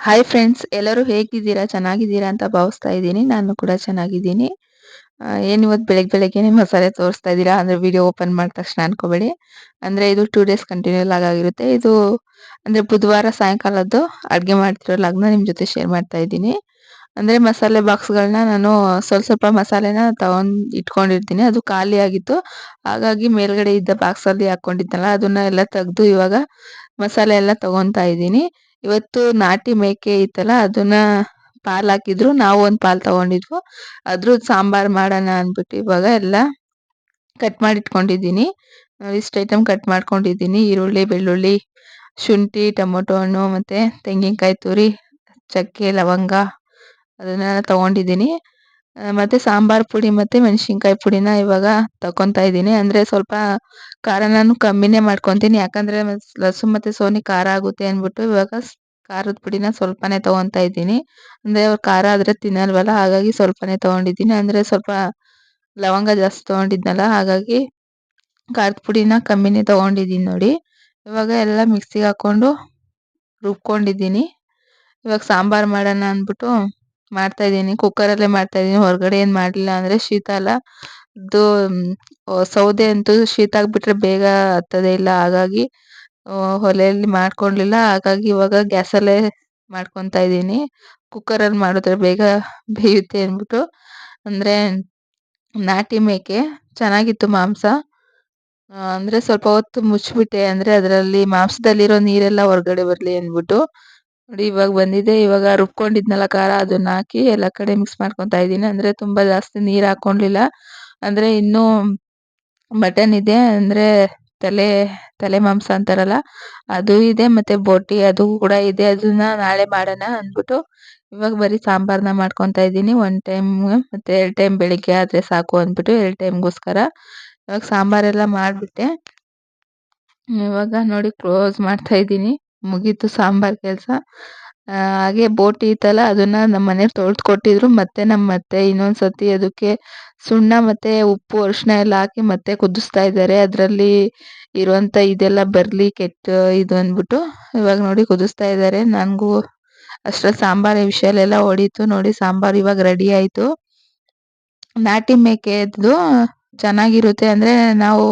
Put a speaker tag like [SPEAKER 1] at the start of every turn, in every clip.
[SPEAKER 1] Hi friends, ಎಲ್ಲರೂ ಹೇಗಿದ್ದೀರಾ? ಚೆನ್ನಾಗಿದ್ದೀರಾ ಅಂತ ಭಾವಿಸ್ತಾ ಇದ್ದೀನಿ. ನಾನು ಕೂಡ ಚೆನ್ನಾಗಿದ್ದೀನಿ. ಏನು ಇವತ್ತು ಬೆಳಗ್ಗೆನೆ ಮಸಾಲೆ ತೋರಿಸ್ತಾ ಇದ್ದೀರಾ ಅಂದ್ರೆ ವಿಡಿಯೋ ಓಪನ್ ಮಾಡಿದ ತಕ್ಷಣ ಅನ್ಕೋಬೇಡಿ. ಅಂದ್ರೆ ಇದು 2 ಡೇಸ್ ಕಂಟಿನ್ಯೂ ಆಗಿರುತ್ತೆ. ಇದು ಅಂದ್ರೆ ಬುಧವಾರ ಸಾಯಂಕಾಲದ್ದು ಅಡುಗೆ ಮಾಡ್ತಿರೋ ಲಾಗ್‌ನ ನಿಮ್ಮ ಜೊತೆ ಶೇರ್ ಮಾಡ್ತಾ ಇದ್ದೀನಿ. ಅಂದ್ರೆ ಮಸಾಲೆ ಬಾಕ್ಸ್‌ಗಳನ್ನ ನಾನು ಸ್ವಲ್ಪ ಮಸಾಲೆನ ತಗೊಂಡ್ ಇಟ್ಕೊಂಡಿರ್ತೀನಿ. ಅದು ಖಾಲಿ ಆಗಿತ್ತು. ಹಾಗಾಗಿ ಮೇಲ್ಗಡೆ ಇದ್ದ ಬಾಕ್ಸಲ್ಲಿ ಹಾಕೊಂಡಿದ್ನಲ್ಲ ಅದನ್ನ ಎಲ್ಲ ತೆಗ್ದು ಇವಾಗ ಮಸಾಲೆ ಎಲ್ಲ ತಗೊಂತಾ ಇದ್ದೀನಿ. ಇವತ್ತು ನಾಟಿ ಮೇಕೆ ಇತ್ತಲ್ಲ ಅದನ್ನ ಪಾಲ್ ಹಾಕಿದ್ರು. ನಾವು ಒಂದು ಪಾಲ್ ತಗೊಂಡಿದ್ವು. ಅದ್ರದ್ದು ಸಾಂಬಾರ್ ಮಾಡೋಣ ಅಂದ್ಬಿಟ್ಟು ಇವಾಗ ಎಲ್ಲ ಕಟ್ ಮಾಡಿ ಇಟ್ಕೊಂಡಿದ್ದೀನಿ. ಇಷ್ಟು ಐಟಮ್ ಕಟ್ ಮಾಡ್ಕೊಂಡಿದ್ದೀನಿ. ಈರುಳ್ಳಿ, ಬೆಳ್ಳುಳ್ಳಿ, ಶುಂಠಿ, ಟೊಮೊಟೊ ಹಣ್ಣು ಮತ್ತೆ ತೆಂಗಿನಕಾಯಿ ತುರಿ, ಚಕ್ಕೆ, ಲವಂಗ ಅದನ್ನೆಲ್ಲ ತಗೊಂಡಿದ್ದೀನಿ. ಮತ್ತೆ ಸಾಂಬಾರ್ ಪುಡಿ ಮತ್ತೆ ಮೆಣಸಿನ್ಕಾಯಿ ಪುಡಿನ ಇವಾಗ ತಕೊಂತಾ ಇದ್ದೀನಿ. ಅಂದ್ರೆ ಸ್ವಲ್ಪ ಖಾರ ನಾನು ಕಮ್ಮಿನೇ ಮಾಡ್ಕೊಂತೀನಿ. ಯಾಕಂದ್ರೆ ಲಸು ಮತ್ತೆ ಸೋನಿ ಖಾರ ಆಗುತ್ತೆ ಅಂದ್ಬಿಟ್ಟು ಇವಾಗ ಖಾರದ ಪುಡಿನ ಸ್ವಲ್ಪನೇ ತಗೊಂತಾ ಇದ್ದೀನಿ. ಅಂದ್ರೆ ಅವ್ರು ಖಾರ ಆದ್ರೆ ತಿನ್ನಲ್ವಲ್ಲ, ಹಾಗಾಗಿ ಸ್ವಲ್ಪನೇ ತಗೊಂಡಿದ್ದೀನಿ. ಅಂದ್ರೆ ಸ್ವಲ್ಪ ಲವಂಗ ಜಾಸ್ತಿ ತಗೊಂಡಿದ್ನಲ್ಲ, ಹಾಗಾಗಿ ಖಾರದ ಪುಡಿನ ಕಮ್ಮಿನೇ ತಗೊಂಡಿದ್ದೀನಿ ನೋಡಿ. ಇವಾಗ ಎಲ್ಲ ಮಿಕ್ಸಿಗೆ ಹಾಕೊಂಡು ರುಬ್ಕೊಂಡಿದ್ದೀನಿ. ಇವಾಗ ಸಾಂಬಾರ್ ಮಾಡೋಣ ಅಂದ್ಬಿಟ್ಟು ಮಾಡ್ತಾ ಇದ್ದೀನಿ. ಕುಕ್ಕರಲ್ಲೇ ಮಾಡ್ತಾ ಇದ್ದೀನಿ. ಹೊರಗಡೆ ಏನು ಮಾಡಲಿಲ್ಲ. ಅಂದರೆ ಶೀತ ಅಲ್ಲ, ಇದು ಸೌದೆ ಅಂತೂ ಶೀತ ಆಗಿಬಿಟ್ರೆ ಬೇಗ ಹತ್ತೋದೇ ಇಲ್ಲ. ಹಾಗಾಗಿ ಒಲೆಯಲ್ಲಿ ಮಾಡ್ಕೊಳ್ಳಿಲ್ಲ. ಹಾಗಾಗಿ ಇವಾಗ ಗ್ಯಾಸಲ್ಲೇ ಮಾಡ್ಕೊತಾ ಇದ್ದೀನಿ. ಕುಕ್ಕರಲ್ಲಿ ಮಾಡಿದ್ರೆ ಬೇಗ ಬೇಯುತ್ತೆ ಅಂದ್ಬಿಟ್ಟು. ಅಂದರೆ ನಾಟಿ ಮೇಕೆ ಚೆನ್ನಾಗಿತ್ತು ಮಾಂಸ. ಅಂದರೆ ಸ್ವಲ್ಪ ಹೊತ್ತು ಮುಚ್ಚಿಬಿಟ್ಟೆ, ಅಂದರೆ ಅದರಲ್ಲಿ ಮಾಂಸದಲ್ಲಿರೋ ನೀರೆಲ್ಲ ಹೊರಗಡೆ ಬರಲಿ ಅಂದ್ಬಿಟ್ಟು. ನೋಡಿ ಇವಾಗ ಬಂದಿದೆ. ಇವಾಗ ರುಬ್ಕೊಂಡಿದ್ನಲ್ಲ ಖಾರ ಅದನ್ನ ಹಾಕಿ ಎಲ್ಲ ಕಡೆ ಮಿಕ್ಸ್ ಮಾಡ್ಕೊತಾ ಇದ್ದೀನಿ. ಅಂದರೆ ತುಂಬ ಜಾಸ್ತಿ ನೀರು ಹಾಕ್ಕೊಂಡಿಲ್ಲ. ಅಂದರೆ ಇನ್ನೂ ಮಟನ್ ಇದೆ, ಅಂದರೆ ತಲೆ ತಲೆ ಮಾಂಸ ಅಂತಾರಲ್ಲ ಅದು ಇದೆ, ಮತ್ತು ಬೋಟಿ ಅದು ಕೂಡ ಇದೆ. ಅದನ್ನ ನಾಳೆ ಮಾಡೋಣ ಅಂದ್ಬಿಟ್ಟು ಇವಾಗ ಬರೀ ಸಾಂಬಾರನ್ನ ಮಾಡ್ಕೊತಾ ಇದ್ದೀನಿ. 1 ಟೈಮ್ ಮತ್ತು 2 ಟೈಮ್ ಬೆಳಿಗ್ಗೆ ಆದರೆ ಸಾಕು ಅಂದ್ಬಿಟ್ಟು 2 ಟೈಮ್ಗೋಸ್ಕರ ಇವಾಗ ಸಾಂಬಾರೆಲ್ಲ ಮಾಡಿಬಿಟ್ಟೆ. ಇವಾಗ ನೋಡಿ ಕ್ಲೋಸ್ ಮಾಡ್ತಾ ಇದ್ದೀನಿ. ಮುಗೀತು ಸಾಂಬಾರ್ ಕೆಲಸ. ಹಾಗೆ ಬೋಟಿ ಇತ್ತಲ್ಲ ಅದನ್ನ ನಮ್ಮ ಮನೆಯವ್ರು ತೊಳ್ದು ಕೊಟ್ಟಿದ್ರು. ಮತ್ತೆ ನಮ್ಮ ಅತ್ತೆ ಇನ್ನೊಂದು ಸತಿ ಅದಕ್ಕೆ ಸುಣ್ಣ ಮತ್ತು ಉಪ್ಪು, ಅರಿಶಿಣ ಎಲ್ಲ ಹಾಕಿ ಮತ್ತೆ ಕುದಿಸ್ತಾ ಇದ್ದಾರೆ. ಅದರಲ್ಲಿ ಇರುವಂಥ ಇದೆಲ್ಲ ಬರಲಿ ಕೆಟ್ಟ ಇದು ಅಂದ್ಬಿಟ್ಟು ಇವಾಗ ನೋಡಿ ಕುದಿಸ್ತಾ ಇದ್ದಾರೆ. ನನಗೂ ಅಷ್ಟರಲ್ಲಿ ಸಾಂಬಾರ್ ವಿಷಲೆಲ್ಲ ಹೊಡೀತು. ನೋಡಿ ಸಾಂಬಾರು ಇವಾಗ ರೆಡಿ ಆಯಿತು. ನಾಟಿ ಮೇಕೆದು ಚೆನ್ನಾಗಿರುತ್ತೆ. ಅಂದರೆ ನಾವು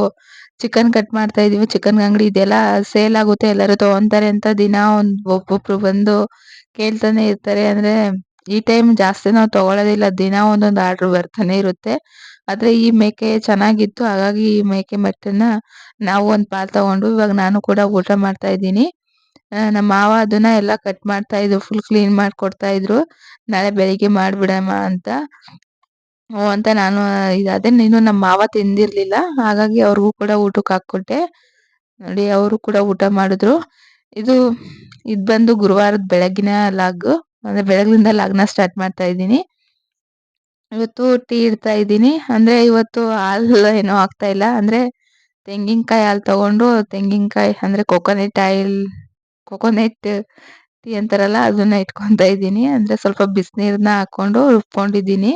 [SPEAKER 1] ಚಿಕನ್ ಕಟ್ ಮಾಡ್ತಾ ಇದೀವಿ. ಚಿಕನ್ ಅಂಗಡಿ ಇದೆಯಲ್ಲ, ಸೇಲ್ ಆಗುತ್ತೆ, ಎಲ್ಲರೂ ತೊಗೊತಾರೆ ಅಂತ ದಿನ ಒಬ್ಬೊಬ್ರು ಬಂದು ಕೇಳ್ತಾನೆ ಇರ್ತಾರೆ. ಅಂದರೆ ಈ ಟೈಮ್ ಜಾಸ್ತಿ ನಾವು ತೊಗೊಳೋದಿಲ್ಲ. ದಿನ ಒಂದೊಂದು ಆರ್ಡ್ರ್ ಬರ್ತಾನೆ ಇರುತ್ತೆ. ಆದರೆ ಈ ಮೇಕೆ ಚೆನ್ನಾಗಿತ್ತು. ಹಾಗಾಗಿ ಈ ಮೇಕೆ ಮಟನ್ನ ನಾವು ಒಂದು ಪಾಲ್ ತಗೊಂಡು ಇವಾಗ ನಾನು ಕೂಡ ಊಟ ಮಾಡ್ತಾ ಇದ್ದೀನಿ. ನಮ್ಮ ಮಾವ ಅದನ್ನ ಎಲ್ಲ ಕಟ್ ಮಾಡ್ತಾ ಇದ್ರು, ಫುಲ್ ಕ್ಲೀನ್ ಮಾಡಿಕೊಡ್ತಾ ಇದ್ರು. ನಾಳೆ ಬೆಳಿಗ್ಗೆ ಮಾಡಿಬಿಡಮ್ಮ ಅಂತ. ಹ್ಞೂ ಅಂತ ನಾನು ಅದೇ ನೀನು ನಮ್ಮ ಮಾವ ತಿಂದಿರಲಿಲ್ಲ, ಹಾಗಾಗಿ ಅವ್ರಿಗೂ ಕೂಡ ಊಟಕ್ಕೆ ಹಾಕ್ಕೊಟ್ಟೆ. ನೋಡಿ ಅವರು ಕೂಡ ಊಟ ಮಾಡಿದ್ರು. ಇದು ಇದು ಬಂದು ಗುರುವಾರದ ಬೆಳಗ್ಗಿನ ಲಾಗು. ಅಂದರೆ ಬೆಳಗ್ಗಿಂದ ಲಾಗ್ನ ಸ್ಟಾರ್ಟ್ ಮಾಡ್ತಾ ಇದ್ದೀನಿ. ಇವತ್ತು ಟೀ ಇಡ್ತಾ ಇದ್ದೀನಿ. ಅಂದರೆ ಇವತ್ತು ಹಾಲು ಏನೋ ಆಗ್ತಾ ಇಲ್ಲ. ಅಂದರೆ ತೆಂಗಿನಕಾಯಿ ಹಾಲು ತಗೊಂಡು ತೆಂಗಿನಕಾಯಿ ಅಂದರೆ ಕೊಕೊನೆಟ್ ಟೀ ಅಂತಾರಲ್ಲ ಅದನ್ನ ಇಟ್ಕೊತಾ ಇದ್ದೀನಿ. ಅಂದರೆ ಸ್ವಲ್ಪ ಬಿಸಿನೀರನ್ನ ಹಾಕ್ಕೊಂಡು ರುಬ್ಕೊಂಡಿದ್ದೀನಿ.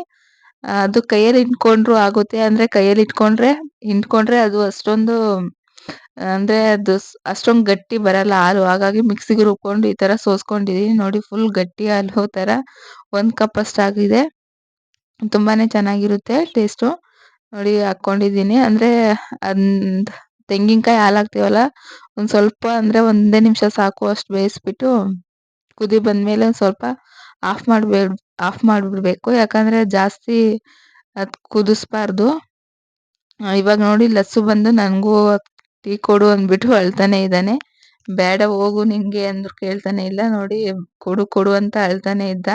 [SPEAKER 1] ಅದು ಕೈಯಲ್ಲಿ ಹಿಂಡ್ಕೊಂಡ್ರು ಆಗುತ್ತೆ. ಅಂದರೆ ಕೈಯಲ್ಲಿ ಹಿಂಡ್ಕೊಂಡ್ರೆ ಅದು ಅಷ್ಟೊಂದು ಅಂದರೆ ಅದು ಅಷ್ಟೊಂದು ಗಟ್ಟಿ ಬರಲ್ಲ ಹಾಲು. ಹಾಗಾಗಿ ಮಿಕ್ಸಿಗೆ ರುಬ್ಕೊಂಡು ಈ ಥರ ಸೋಸ್ಕೊಂಡಿದ್ದೀನಿ. ನೋಡಿ ಫುಲ್ ಗಟ್ಟಿ ಹಾಲು ಥರ 1 ಕಪ್ ಅಷ್ಟಾಗಿದೆ. ತುಂಬಾ ಚೆನ್ನಾಗಿರುತ್ತೆ ಟೇಸ್ಟು. ನೋಡಿ ಹಾಕ್ಕೊಂಡಿದ್ದೀನಿ. ಅಂದರೆ ತೆಂಗಿನಕಾಯಿ ಹಾಲು ಹಾಕ್ತೀವಲ್ಲ, ಒಂದು ಸ್ವಲ್ಪ ಅಂದರೆ ಒಂದೇ ನಿಮಿಷ ಸಾಕು ಅಷ್ಟು ಬೇಯಿಸ್ಬಿಟ್ಟು ಕುದಿ ಬಂದಮೇಲೆ ಒಂದು ಸ್ವಲ್ಪ ಆಫ್ ಮಾಡಿಬಿಡ್ಬೇಕು. ಯಾಕಂದರೆ ಜಾಸ್ತಿ ಅದು ಕುದಿಸ್ಬಾರ್ದು. ಇವಾಗ ನೋಡಿ ಲಸ್ಸು ಬಂದು ನನಗೂ ಟೀ ಕೊಡು ಅಂದ್ಬಿಟ್ಟು ಅಳ್ತಾನೆ ಇದ್ದಾನೆ. ಬೇಡ ಹೋಗು ನಿಂಗೆ ಅಂದ್ರು ಕೇಳ್ತಾನೆ ಇಲ್ಲ. ನೋಡಿ ಕೊಡು ಕೊಡು ಅಂತ ಅಳ್ತಾನೆ ಇದ್ದ.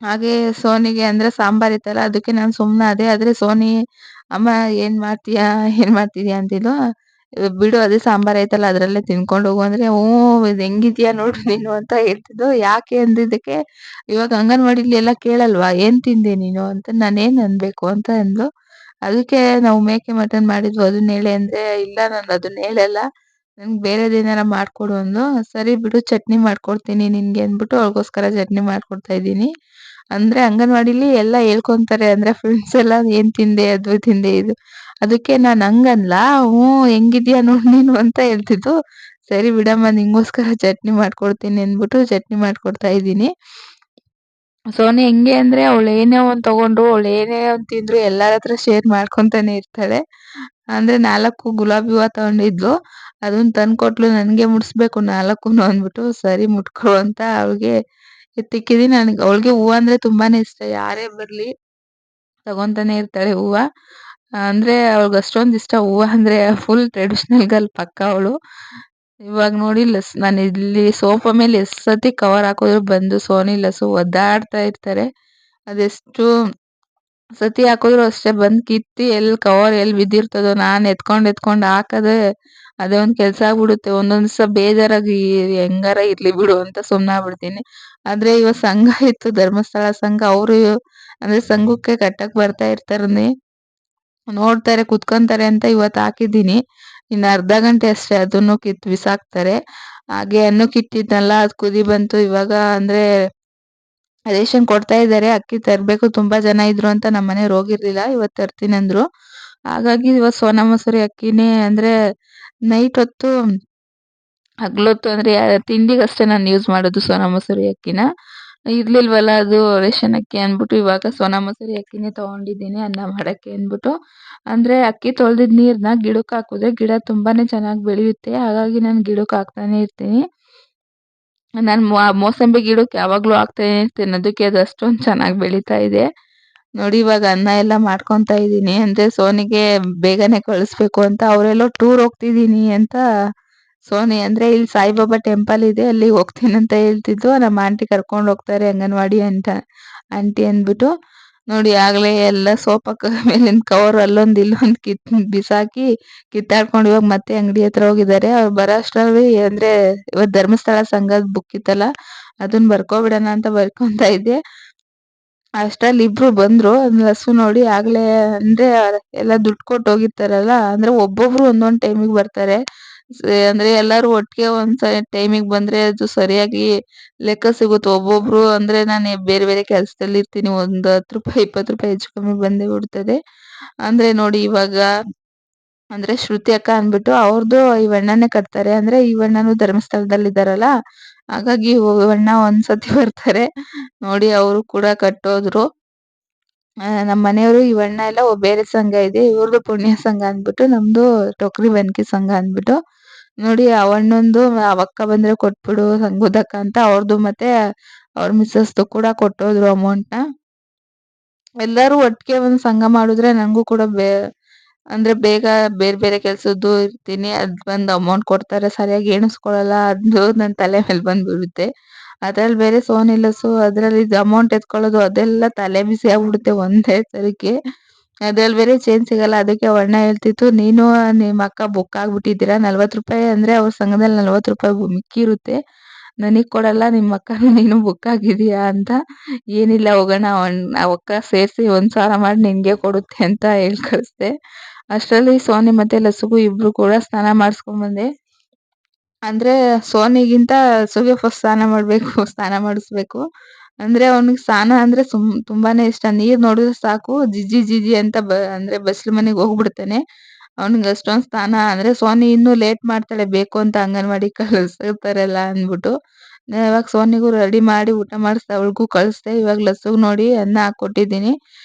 [SPEAKER 1] ಹಾಗೆ ಸೋನಿಗೆ ಅಂದರೆ ಸಾಂಬಾರ್ ಇತ್ತಲ್ಲ ಅದಕ್ಕೆ ನಾನು ಸುಮ್ಮನಾದೆ. ಆದರೆ ಸೋನಿ ಅಮ್ಮ ಏನು ಮಾಡ್ತೀಯಾ ಏನು ಮಾಡ್ತಿದ್ಯಾ ಅಂತಿದ್ಲು. ಬಿಡು ಅದೇ ಸಾಂಬಾರು ಐತಲ್ಲ ಅದರಲ್ಲೇ ತಿನ್ಕೊಂಡು ಹೋಗು ಅಂದರೆ, ಹ್ಞೂ ಇದು ಹೆಂಗಿದ್ಯಾ ನೋಡು ನೀನು ಅಂತ ಹೇಳ್ತಿದ್ಲು. ಯಾಕೆ ಅಂದಿದ್ದಕ್ಕೆ, ಇವಾಗ ಅಂಗನವಾಡಿಲಿ ಎಲ್ಲ ಕೇಳಲ್ವಾ ಏನು ತಿಂದೆ ನೀನು ಅಂತ, ನಾನೇನು ಅನ್ಬೇಕು ಅಂತ ಅಂದ್ಲು. ಅದಕ್ಕೆ ನಾವು ಮೇಕೆ ಮಟನ್ ಮಾಡಿದ್ವು ಅದನ್ನ ಹೇಳೆ ಅಂದರೆ, ಇಲ್ಲ ನಾನು ಅದನ್ನ ಹೇಳಲ್ಲ, ನಂಗೆ ಬೇರೆದೇನಾರ ಮಾಡಿಕೊಡು ಅಂದ್ಲು. ಸರಿ ಬಿಡು ಚಟ್ನಿ ಮಾಡ್ಕೊಡ್ತೀನಿ ನಿನಗೆ ಅಂದ್ಬಿಟ್ಟು ಅವಳಿಗೋಸ್ಕರ ಚಟ್ನಿ ಮಾಡ್ಕೊಡ್ತಾ ಇದ್ದೀನಿ. ಅಂದರೆ ಅಂಗನವಾಡಿಲಿ ಎಲ್ಲ ಹೇಳ್ಕೊಂತಾರೆ. ಅಂದರೆ ಫ್ರೆಂಡ್ಸ್ ಎಲ್ಲ ಏನು ತಿಂದೆ ಅದು ತಿಂದೆ ಇದು. ಅದಕ್ಕೆ ನಾನು ಹಂಗನ್ಲ, ಹ್ಞೂ ಹೆಂಗಿದ್ಯಾ ನೋಡು ನೀನು ಅಂತ ಹೇಳ್ತಿದ್ದು. ಸರಿ ಬಿಡಮ್ಮ ನಿಂಗೋಸ್ಕರ ಚಟ್ನಿ ಮಾಡ್ಕೊಡ್ತೀನಿ ಅಂದ್ಬಿಟ್ಟು ಚಟ್ನಿ ಮಾಡ್ಕೊಡ್ತಾ ಇದ್ದೀನಿ. ಸೋನಿ ಹೆಂಗೆ ಅಂದ್ರೆ ಅವಳು ಏನೇ ಒಂದ್ ತಗೊಂಡ್ರು, ಅವಳು ಏನೇ ಒಂದ್ ತಿಂದ್ರು ಎಲ್ಲಾರ ಹತ್ರ ಶೇರ್ ಮಾಡ್ಕೊಂತಾನೆ ಇರ್ತಾಳೆ. ಅಂದ್ರೆ 4 ಗುಲಾಬಿ ಹೂವ ತಗೊಂಡಿದ್ಲು. ಅದನ್ನ ತಂದ್ಕೊಟ್ಲು ನನ್ಗೆ ಮುಡಿಸ್ಬೇಕು 4 ಅಂದ್ಬಿಟ್ಟು, ಸರಿ ಮುಟ್ಕೊ ಅಂತ ಅವಳಿಗೆ ಎತ್ತಿಕ್ಕಿದೀನಿ. ಅವಳಿಗೆ ಹೂವ ಅಂದ್ರೆ ತುಂಬಾನೇ ಇಷ್ಟ. ಯಾರೇ ಬರ್ಲಿ ತಗೊಂತಾನೆ ಇರ್ತಾಳೆ ಹೂವ. ಅಂದ್ರೆ ಅವಳಿಗೆ ಅಷ್ಟೊಂದ್ ಇಷ್ಟ ಹೂವ ಅಂದ್ರೆ. ಫುಲ್ ಟ್ರೆಡಿಷನಲ್ ಗರ್ಲ್ ಪಕ್ಕ ಅವಳು. ಇವಾಗ ನೋಡಿ ನಾನು ಇಲ್ಲಿ ಸೋಫಾ ಮೇಲೆ ಎಷ್ಟ್ ಸತಿ ಕವರ್ ಹಾಕಿದ್ರು ಬಂದು ಸೋನಿ ಲಸು ಒದ್ದಾಡ್ತಾ ಇರ್ತಾರೆ. ಅದೆಷ್ಟು ಸತಿ ಹಾಕಿದ್ರು ಅಷ್ಟೇ ಬಂದ್ ಕಿತ್ತಿ ಕವರ್ ಎಲ್ಲಿ ಬಿದ್ದಿರ್ತದೋ ನಾನ್ ಎತ್ಕೊಂಡ್ ಹಾಕದೆ ಅದೇ ಒಂದ್ ಕೆಲ್ಸ ಆಗ್ಬಿಡುತ್ತೆ. ಒಂದೊಂದ್ ದಿವಸ ಬೇಜಾರಾಗಿ ಹೆಂಗಾರ ಇರ್ಲಿ ಬಿಡು ಅಂತ ಸುಮ್ನಾಗ್ಬಿಡ್ತೀನಿ. ಆದ್ರೆ ಇವಾಗ ಸಂಘ ಇತ್ತು, ಧರ್ಮಸ್ಥಳ ಸಂಘ. ಅವ್ರು ಅಂದ್ರೆ ಸಂಘಕ್ಕೆ ಕಟ್ಟಕ್ ಬರ್ತಾ ಇರ್ತಾರನೆ, ನೋಡ್ತಾರೆ ಕುತ್ಕೊಂತಾರೆ ಅಂತ ಇವತ್ ಹಾಕಿದ್ದೀನಿ. ಇನ್ನು ಅರ್ಧ ಗಂಟೆ ಅಷ್ಟೇ, ಅದನ್ನು ಕಿತ್ ಬಿಸಾಕ್ತಾರೆ. ಹಾಗೆ ಅನ್ನಕ್ಕಿಟ್ಟಿದ್ನಲ್ಲ ಅದ್ ಕುದಿ ಬಂತು. ಇವಾಗ ಅಂದ್ರೆ ರೇಷನ್ ಕೊಡ್ತಾ ಇದ್ದಾರೆ, ಅಕ್ಕಿ ತರ್ಬೇಕು. ತುಂಬಾ ಜನ ಇದ್ರು ಅಂತ ನಮ್ಮನೆಯವ್ರು ಹೋಗಿರ್ಲಿಲ್ಲ, ಇವತ್ ತರ್ತೀನಿ ಅಂದ್ರು. ಹಾಗಾಗಿ ಇವತ್ ಸೋನಾ ಮಸೂರಿ ಅಕ್ಕಿನೇ ಅಂದ್ರೆ ನೈಟ್ ಹೊತ್ತು ಹಗ್ಲೊತ್ತು ಅಂದ್ರೆ ತಿಂಡಿಗಷ್ಟೇ ನಾನು ಯೂಸ್ ಮಾಡೋದು ಸೋನಾ ಮಸೂರಿ ಅಕ್ಕಿನ. ಇರ್ಲಿಲ್ವಲ್ಲ ಅದು ರೇಷನ್ ಅಕ್ಕಿ ಅಂದ್ಬಿಟ್ಟು ಇವಾಗ ಸೋನಾ ಮಸೂರಿ ಅಕ್ಕಿನೇ ತಗೊಂಡಿದ್ದೀನಿ ಅನ್ನ ಮಾಡಕ್ಕೆ ಅಂದ್ಬಿಟ್ಟು. ಅಂದ್ರೆ ಅಕ್ಕಿ ತೊಳ್ದಿದ್ ನೀರ್ನ ಗಿಡಕ್ಕೆ ಹಾಕಿದ್ರೆ ಗಿಡ ತುಂಬಾನೇ ಚೆನ್ನಾಗಿ ಬೆಳೆಯುತ್ತೆ. ಹಾಗಾಗಿ ನಾನು ಗಿಡಕ್ಕೆ ಹಾಕ್ತಾನೆ ಇರ್ತೀನಿ. ನಾನು ಮೋಸಂಬಿ ಗಿಡಕ್ಕೆ ಯಾವಾಗ್ಲೂ ಹಾಕ್ತಾನೆ ಇರ್ತೀನಿ, ಅದಕ್ಕೆ ಅದು ಅಷ್ಟೊಂದ್ ಚೆನ್ನಾಗಿ ಬೆಳೀತಾ ಇದೆ. ನೋಡಿ ಇವಾಗ ಅನ್ನ ಎಲ್ಲ ಮಾಡ್ಕೊಂತಾ ಇದ್ದೀನಿ. ಅಂದ್ರೆ ಸೋನಿಗೆ ಬೇಗನೆ ಕಳಿಸ್ಬೇಕು ಅಂತ. ಅವರೆಲ್ಲೋ ಟೂರ್ ಹೋಗ್ತಿದೀನಿ ಅಂತ ಸೋನಿ ಅಂದ್ರೆ ಇಲ್ಲಿ ಸಾಯಿಬಾಬಾ ಟೆಂಪಲ್ ಇದೆ, ಅಲ್ಲಿ ಹೋಗ್ತೀನಿ ಅಂತ ಹೇಳ್ತಿದ್ಲು. ನಮ್ಮ ಆಂಟಿ ಕರ್ಕೊಂಡ್ ಹೋಗ್ತಾರೆ ಅಂಗನವಾಡಿ ಅಂತ ಆಂಟಿ ಅಂದ್ಬಿಟ್ಟು. ನೋಡಿ ಆಗ್ಲೇ ಎಲ್ಲ ಸೋಫಾ ಮೇಲಿನ ಕವರ್ ಅಲ್ಲೊಂದ್ ಇಲ್ಲೊಂದ್ ಬಿಸಾಕಿ ಕಿತ್ತಾಡ್ಕೊಂಡು ಇವಾಗ ಮತ್ತೆ ಅಂಗಡಿ ಹತ್ರ ಹೋಗಿದ್ದಾರೆ. ಅವ್ರು ಬರೋ ಅಷ್ಟ್ರಲ್ಲಿ ಅಂದ್ರೆ ಇವತ್ ಧರ್ಮಸ್ಥಳ ಸಂಘದ ಬುಕ್ ಇತ್ತಲ್ಲ ಅದನ್ನ ಬರ್ಕೊಬಿಡೋಣ ಅಂತ ಬರ್ಕೊಂತ ಇದ್ದೆ. ಅಷ್ಟ್ರಲ್ಲಿ ಇಬ್ರು ಬಂದ್ರು. ಹಸು ನೋಡಿ ಆಗ್ಲೇ ಅಂದ್ರೆ ಎಲ್ಲ ದುಡ್ಡು ಕೊಟ್ಟು ಹೋಗಿರ್ತಾರಲ್ಲ, ಅಂದ್ರೆ ಒಬ್ಬೊಬ್ರು ಒಂದೊಂದ್ ಟೈಮಿಗೆ ಬರ್ತಾರೆ. ಅಂದ್ರೆ ಎಲ್ಲಾರು ಒಟ್ಟಿಗೆ ಒಂದ್ ಟೈಮಿಗೆ ಬಂದ್ರೆ ಅದು ಸರಿಯಾಗಿ ಲೆಕ್ಕ ಸಿಗುತ್ತೆ. ಒಬ್ಬೊಬ್ರು ಅಂದ್ರೆ ನಾನು ಬೇರೆ ಬೇರೆ ಕೆಲ್ಸದಲ್ಲಿ ಇರ್ತೀನಿ, ಒಂದ್ 10 ರೂಪಾಯಿ 20 ರೂಪಾಯಿ ಹೆಚ್ಚು ಕಮ್ಮಿ ಬಂದೇ ಬಿಡ್ತದೆ. ಅಂದ್ರೆ ನೋಡಿ ಇವಾಗ ಅಂದ್ರೆ ಶ್ರುತಿ ಅಕ್ಕ ಅಂದ್ಬಿಟ್ಟು ಅವ್ರದ್ದು ಇವಣ್ಣನೇ ಕಟ್ತಾರೆ. ಅಂದ್ರೆ ಇವಣ್ಣನು ಧರ್ಮಸ್ಥಳದಲ್ಲಿ ಇದ್ದಾರಲ್ಲ, ಹಾಗಾಗಿ ಇವಣ್ಣ ಒಂದ್ಸತಿ ಬರ್ತಾರೆ. ನೋಡಿ ಅವರು ಕೂಡ ಕಟ್ಟೋದ್ರು. ನಮ್ಮ ಮನೆಯವರು ಇವಣ್ಣ ಎಲ್ಲ ಬೇರೆ ಸಂಘ ಇದೆ, ಇವ್ರದ್ದು ಪುಣ್ಯ ಸಂಘ ಅಂದ್ಬಿಟ್ಟು, ನಮ್ದು ಟೊಕ್ರಿ ಬೆನ್ಕಿ ಸಂಘ ಅಂದ್ಬಿಟ್ಟು. ನೋಡಿ ಅವಣ್ಣಂದು ಅವಕ್ಕ ಬಂದ್ರೆ ಕೊಟ್ಬಿಡು ಸಂಗುದಕ್ಕ ಅಂತ ಅವ್ರದ್ದು ಮತ್ತೆ ಅವ್ರ ಮಿಸ್ಸಸ್ದು ಕೂಡ ಕೊಟ್ಟೋದ್ರು ಅಮೌಂಟ್ನ. ಎಲ್ಲರೂ ಒಟ್ಟಿಗೆ ಒಂದ್ ಸಂಘ ಮಾಡಿದ್ರೆ ನಂಗೂ ಕೂಡ ಅಂದ್ರೆ ಬೇಗ ಬೇರೆ ಬೇರೆ ಕೆಲ್ಸದ್ದು ಇರ್ತೀನಿ, ಅದ್ ಬಂದ್ ಅಮೌಂಟ್ ಕೊಡ್ತಾರೆ, ಸರಿಯಾಗಿ ಎಣಿಸ್ಕೊಳಲ್ಲ, ಅದು ನನ್ ತಲೆ ಮೇಲೆ ಬಂದ್ ಬೀಳುತ್ತೆ. ಅದ್ರಲ್ಲಿ ಬೇರೆ ಸೋನಿಲಸು ಅದ್ರಲ್ಲಿ ಅಮೌಂಟ್ ಎತ್ಕೊಳ್ಳೋದು ಅದೆಲ್ಲ ತಲೆ ಬಿಸಿ ಆಗ್ಬಿಡುತ್ತೆ ಒಂದೇ ಸರಿಗೆ. ಅದ್ರಲ್ಲಿ ಬೇರೆ ಚೇಂಜ್ ಸಿಗಲ್ಲ. ಅದಕ್ಕೆ ಅಣ್ಣ ಹೇಳ್ತಿತ್ತು, ನೀನು ನಿಮ್ಮ ಅಕ್ಕ ಬುಕ್ ಆಗ್ಬಿಟ್ಟಿದ್ದೀರಾ, 40 ರೂಪಾಯಿ ಅಂದ್ರೆ ಅವ್ರ ಸಂಘದಲ್ಲಿ 40 ರೂಪಾಯಿ ಮಿಕ್ಕಿ ಇರುತ್ತೆ, ನನಗ್ ಕೊಡಲ್ಲ, ನಿಮ್ಮ ಅಕ್ಕನು ನೀನು ಬುಕ್ ಆಗಿದೀಯಾ ಅಂತ. ಏನಿಲ್ಲ ಹೋಗೋಣ ಅವಕ್ಕ ಸೇರ್ಸಿ 1,000 ಮಾಡಿ ನಿನ್ಗೆ ಕೊಡುತ್ತೆ ಅಂತ ಹೇಳಿ ಕಳಿಸ್ದೆ. ಅಷ್ಟರಲ್ಲಿ ಸೋನಿ ಮತ್ತೆ ಲಸುಗು ಇಬ್ರು ಕೂಡ ಸ್ನಾನ ಮಾಡಿಸ್ಕೊಂಡ್ ಬಂದೆ. ಅಂದ್ರೆ ಸೋನಿಗಿಂತ ಹಸುಗೆ ಫಸ್ಟ್ ಸ್ನಾನ ಮಾಡ್ಬೇಕು, ಸ್ನಾನ ಮಾಡಿಸ್ಬೇಕು. ಅಂದ್ರೆ ಅವ್ನಿಗೆ ಸ್ನಾನ ಅಂದ್ರೆ ತುಂಬಾನೇ ಇಷ್ಟ. ನೀರ್ ನೋಡಿದ್ರೆ ಸಾಕು ಜಿಜಿ ಜಿಜಿ ಅಂತ ಅಂದ್ರೆ ಬಸ್ಲು ಮನೆಗೆ ಹೋಗ್ಬಿಡ್ತಾನೆ. ಅವ್ನಿಗೆ ಅಷ್ಟೊಂದ್ ಸ್ನಾನ ಅಂದ್ರೆ ಸೋನಿ ಇನ್ನೂ ಲೇಟ್ ಮಾಡ್ತಾಳೆ ಬೇಕು ಅಂತ ಅಂಗನವಾಡಿ ಕಳಿಸ್ತಾರಲ್ಲ ಅಂದ್ಬಿಟ್ಟು. ಇವಾಗ ಸೋನಿಗೂ ರೆಡಿ ಮಾಡಿ ಊಟ ಮಾಡಿಸ್ದೆ, ಅವಳಿಗೂ ಕಳಿಸ್ದೆ. ಇವಾಗ ಲಸುಗ್ ನೋಡಿ ಅನ್ನ ಹಾಕೊಟ್ಟಿದ್ದೀನಿ.